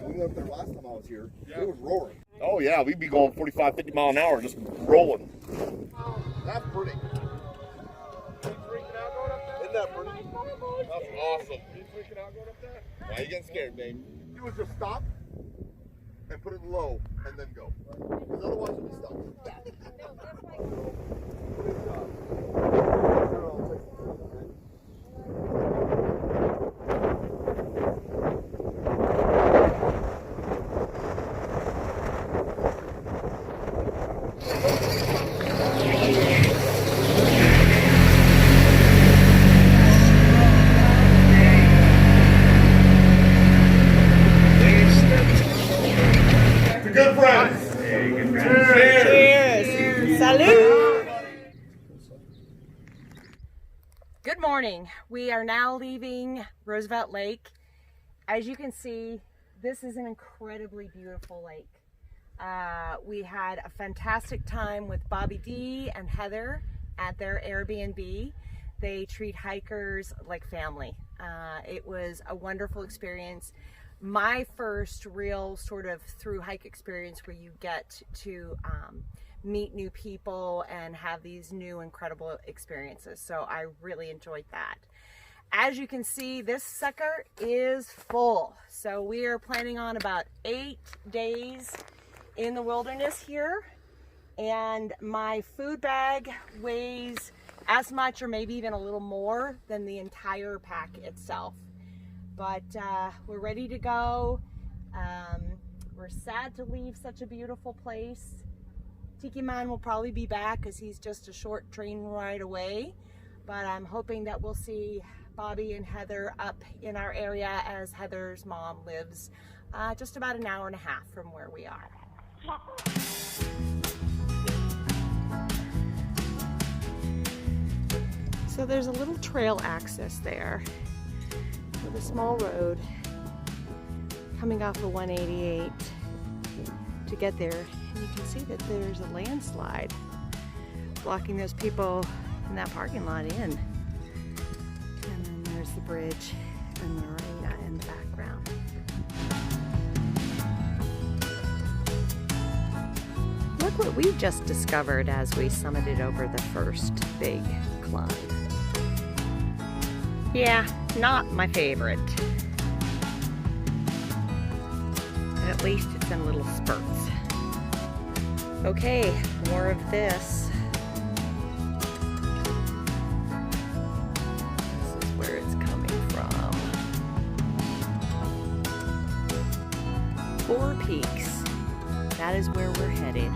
We went up there last time I was here. Yeah. It was roaring. Oh yeah, we'd be going 45, 50 mile an hour just rolling. That's pretty. Isn't that pretty? That's awesome. You freaking out going up there? Why are you getting scared, babe? You would just stop and put it low and then go. Because otherwise you'll be stuck. Good job. Good friends. Cheers. Salud. Good morning. We are now leaving Roosevelt Lake. As you can see, this is an incredibly beautiful lake. We had a fantastic time with Bobby D and Heather at their Airbnb. They treat hikers like family. It was a wonderful experience. My first real sort of through hike experience where you get to meet new people and have these new incredible experiences. So I really enjoyed that. As you can see, this sucker is full. So we are planning on about 8 days in the wilderness here. And my food bag weighs as much or maybe even a little more than the entire pack itself. But we're ready to go. We're sad to leave such a beautiful place. TikiMon will probably be back because he's just a short train ride away. But I'm hoping that we'll see Bobby and Heather up in our area as Heather's mom lives just about an hour and a half from where we are. So there's a little trail access there with a small road coming off of 188 to get there, and you can see that there's a landslide blocking those people in that parking lot in. And then there's the bridge and the marina in the background. Look what we just discovered as we summited over the first big climb. Yeah, not my favorite. But at least it's in little spurts. Okay, more of this. This is where it's coming from. 4 Peaks. That is where we're headed.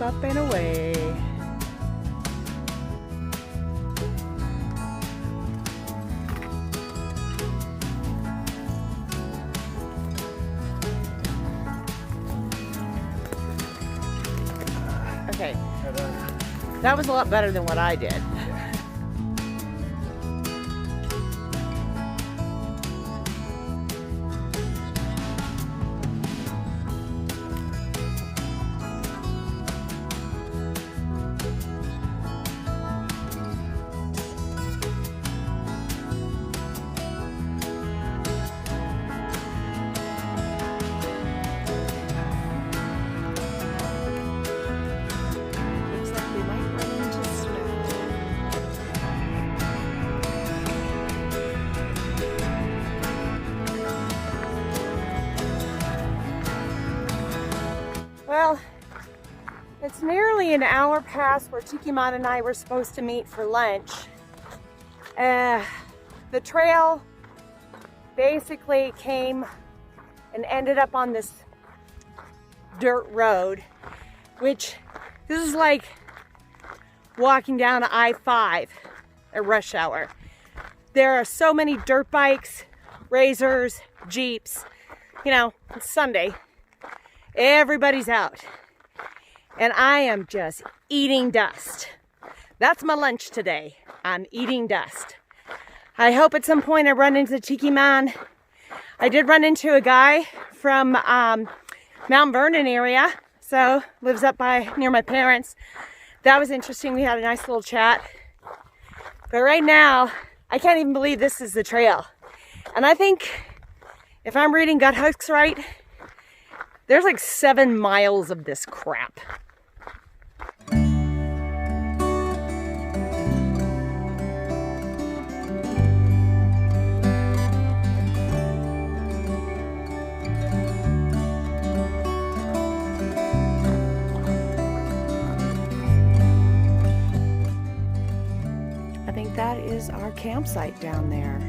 Up and away. Okay, that was a lot better than what I did. Well, it's nearly an hour past where TikiMon and I were supposed to meet for lunch. The trail basically came and ended up on this dirt road, which this is like walking down I-5 at rush hour. There are so many dirt bikes, razors, Jeeps. You know, it's Sunday. Everybody's out. And I am just eating dust. That's my lunch today. I'm eating dust. I hope at some point I run into the TikiMon. I did run into a guy from Mount Vernon area, so lives up by near my parents. That was interesting. We had a nice little chat. But right now, I can't even believe this is the trail. And I think, if I'm reading Gut Hooks right, there's like 7 miles of this crap. I think that is our campsite down there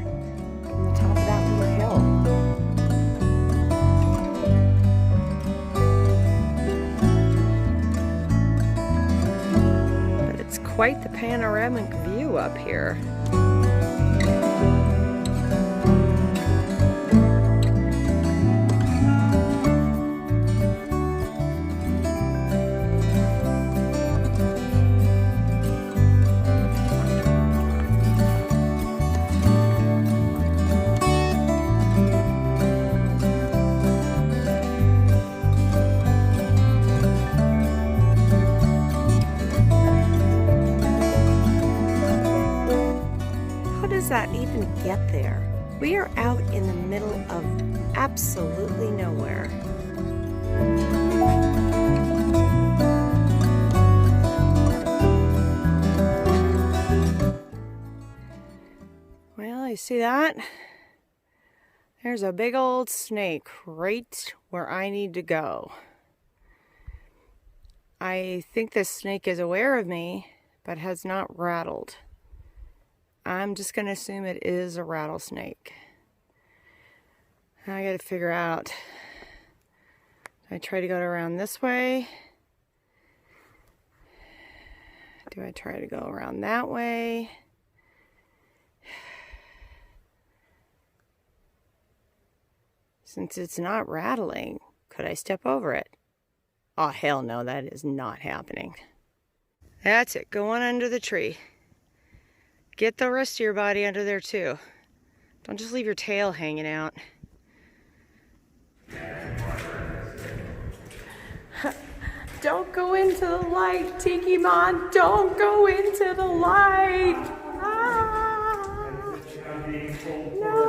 on the top of that little hill. But it's quite the panoramic view up here. That even get there? We are out in the middle of absolutely nowhere. Well, you see that? There's a big old snake right where I need to go. I think this snake is aware of me, but has not rattled. I'm just going to assume it is a rattlesnake. I got to figure out, do I try to go around this way? Do I try to go around that way? Since it's not rattling, could I step over it? Oh, hell no, that is not happening. That's it, go on under the tree. Get the rest of your body under there too. Don't just leave your tail hanging out. Don't go into the light, TikiMon. Don't go into the light. Ah, no.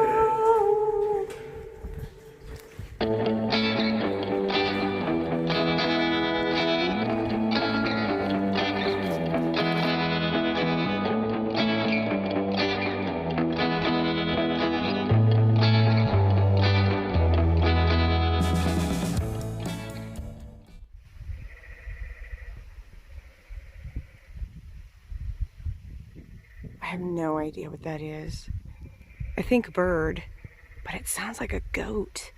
I have no idea what that is. I think a bird, but it sounds like a goat.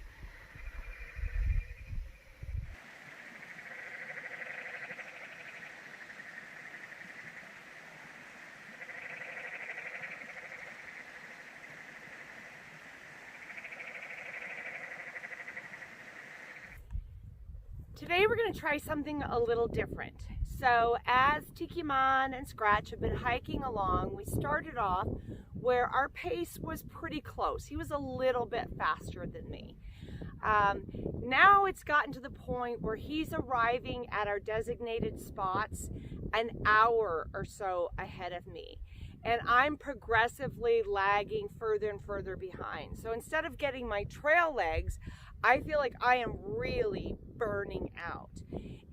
Today we're going to try something a little different. So as TikiMon and Scratch have been hiking along, we started off where our pace was pretty close. He was a little bit faster than me. Now it's gotten to the point where he's arriving at our designated spots an hour or so ahead of me. And I'm progressively lagging further and further behind. So instead of getting my trail legs, I feel like I am really burning out.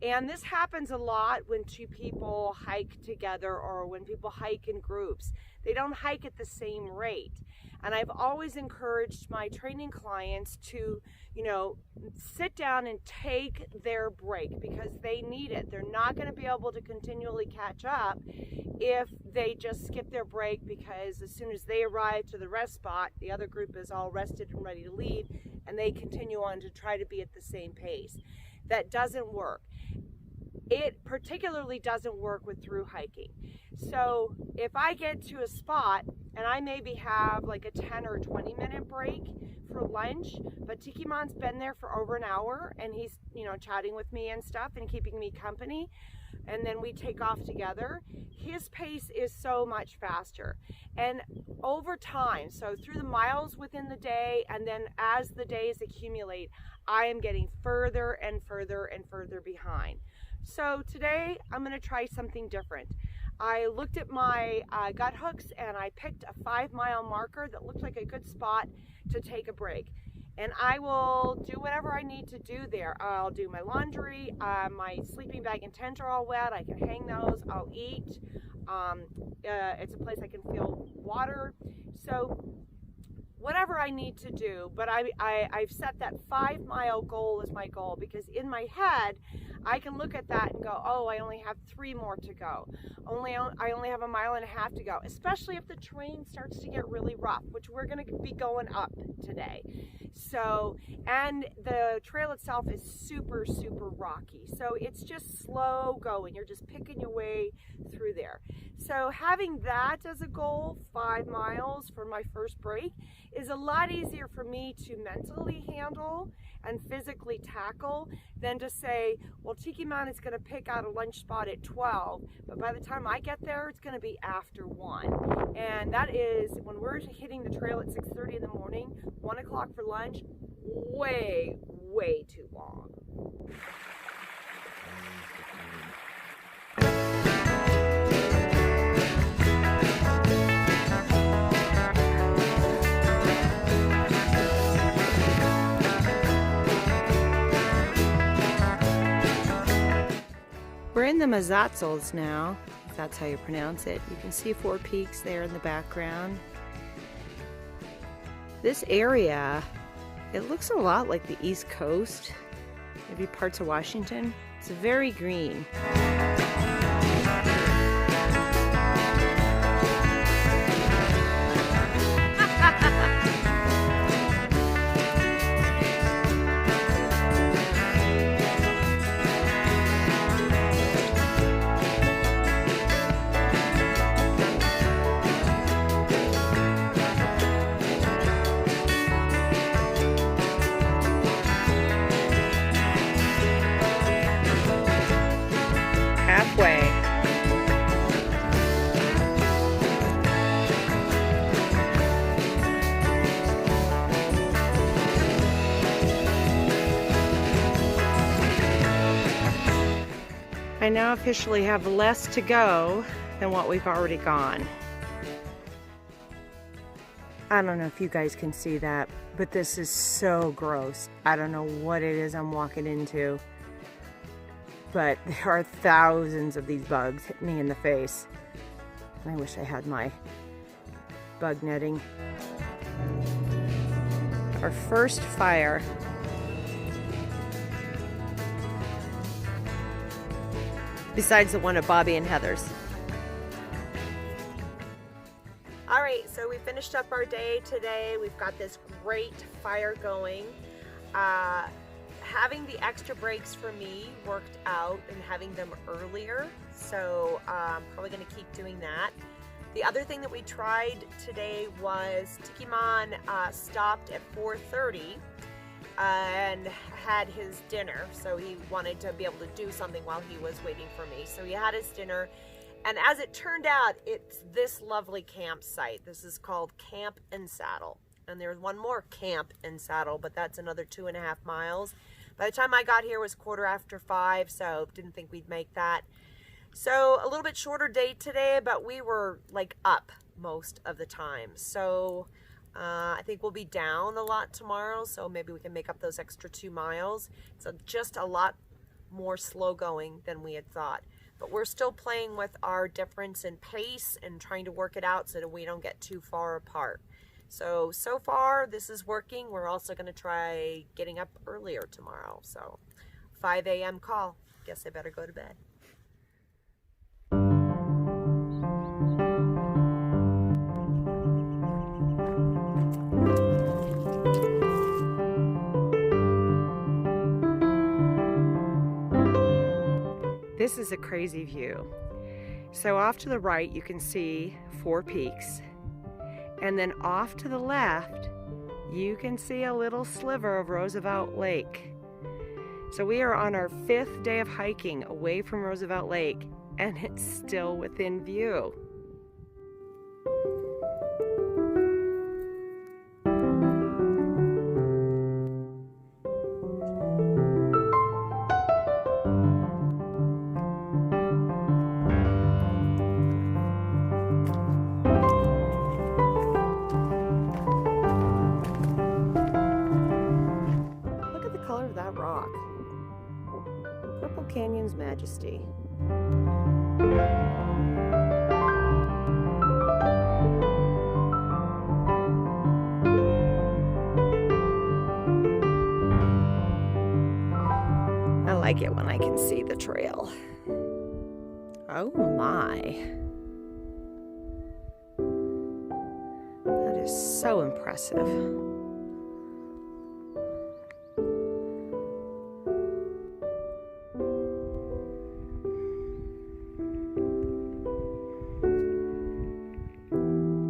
And this happens a lot when two people hike together or when people hike in groups. They don't hike at the same rate. And I've always encouraged my training clients to, sit down and take their break because they need it. They're not going to be able to continually catch up if they just skip their break, because as soon as they arrive to the rest spot, the other group is all rested and ready to leave, and they continue on to try to be at the same pace. That doesn't work. It particularly doesn't work with through hiking. So if I get to a spot and I maybe have like a 10 or 20 minute break for lunch, but TikiMon's been there for over an hour and he's, chatting with me and stuff and keeping me company. and then we take off together. His pace is so much faster. And over time, so through the miles within the day, and then as the days accumulate, I am getting further and further and further behind. So today I'm going to try something different. I looked at my gut hooks and I picked a 5-mile marker that looked like a good spot to take a break. And I will do whatever I need to do there. I'll do my laundry, my sleeping bag and tent are all wet. I can hang those, I'll eat. It's a place I can feel water. So whatever I need to do, but I've set that 5-mile goal as my goal, because in my head, I can look at that and go, oh, I only have 3 more to go. I only have 1.5 miles to go, especially if the terrain starts to get really rough, which we're gonna be going up today. So, and the trail itself is super, super rocky. So it's just slow going. You're just picking your way through there. So having that as a goal, 5 miles for my first break, is a lot easier for me to mentally handle and physically tackle than to say, well, TikiMon is going to pick out a lunch spot at 12, but by the time I get there, it's going to be after 1. And that is, when we're hitting the trail at 6:30 in the morning, 1 o'clock for lunch, way, way too long. We're in the Mazatzals now, if that's how you pronounce it. You can see 4 peaks there in the background. This area, it looks a lot like the East Coast, maybe parts of Washington. It's very green. Halfway. I now officially have less to go than what we've already gone. I don't know if you guys can see that, but this is so gross. I don't know what it is I'm walking into, but there are thousands of these bugs hitting me in the face. I wish I had my bug netting. Our first fire. Besides the one at Bobby and Heather's. All right, so we finished up our day today. We've got this great fire going. Having the extra breaks for me worked out and having them earlier, so I'm probably going to keep doing that. The other thing that we tried today was TikiMon stopped at 4:30 and had his dinner, so he wanted to be able to do something while he was waiting for me. So he had his dinner, and as it turned out, it's this lovely campsite. This is called Camp and Saddle, and there's one more Camp and Saddle, but that's another 2.5 miles. By the time I got here, it was 5:15, so didn't think we'd make that. So a little bit shorter day today, but we were like up most of the time. So I think we'll be down a lot tomorrow, so maybe we can make up those extra 2 miles. So just a lot more slow going than we had thought. But we're still playing with our difference in pace and trying to work it out so that we don't get too far apart. So far this is working. We're also going to try getting up earlier tomorrow. So 5 a.m. call. Guess I better go to bed. This is a crazy view. So off to the right you can see 4 peaks, and then off to the left you can see a little sliver of Roosevelt Lake. So we are on our 5th day of hiking away from Roosevelt Lake, and it's still within view. Look at the color of that rock. Purple Canyon's Majesty. I like it when I can see the trail. Oh my. That is so impressive.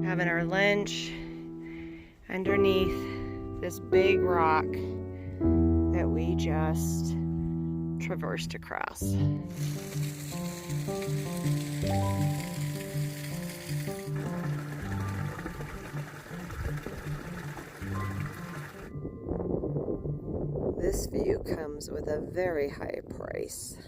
Having our lunch underneath this big rock that we just traversed across. This view comes with a very high price.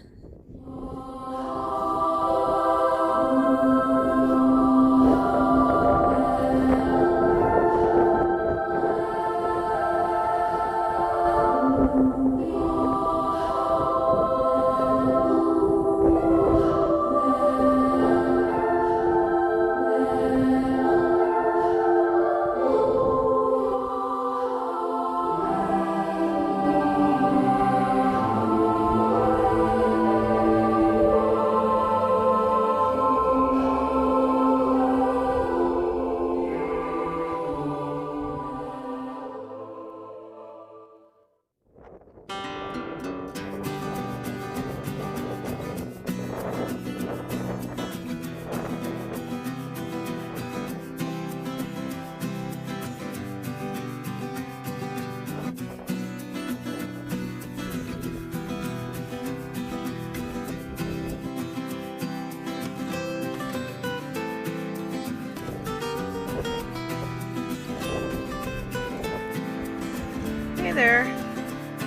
Hey there.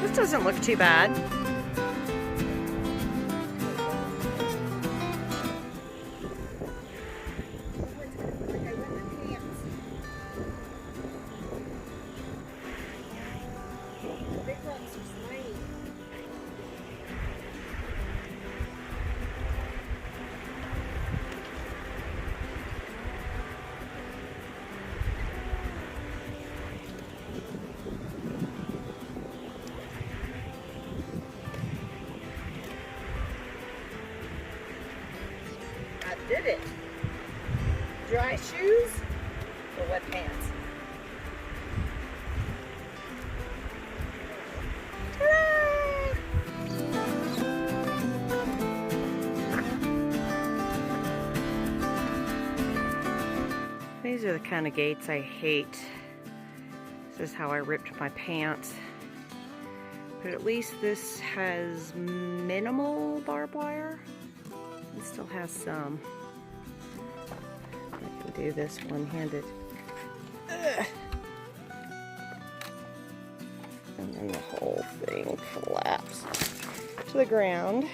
This doesn't look too bad. Did it. Dry shoes or wet pants? Ta-da! These are the kind of gates I hate. This is how I ripped my pants. But at least this has minimal barbed wire. It still has some. I can do this one-handed. And then the whole thing collapses to the ground.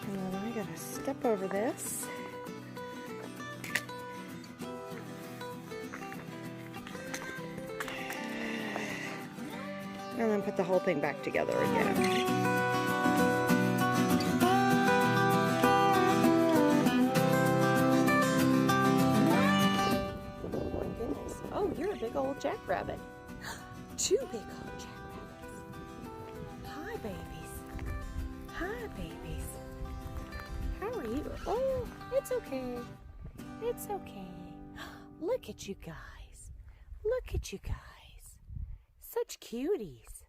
And then I gotta step over this. And then put the whole thing back together again. Oh, you're a big old jackrabbit. 2 big old jackrabbits. Hi, babies. Hi, babies. How are you? Oh, it's okay. It's okay. Look at you guys. Look at you guys. Such cuties.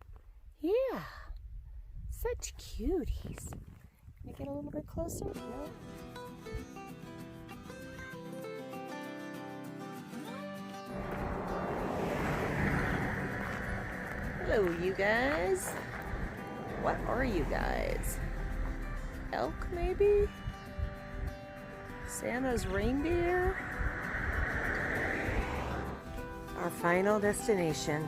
Yeah. Such cuties. Can I get a little bit closer? No? Hello, you guys. What are you guys? Elk, maybe? Santa's reindeer? Our final destination.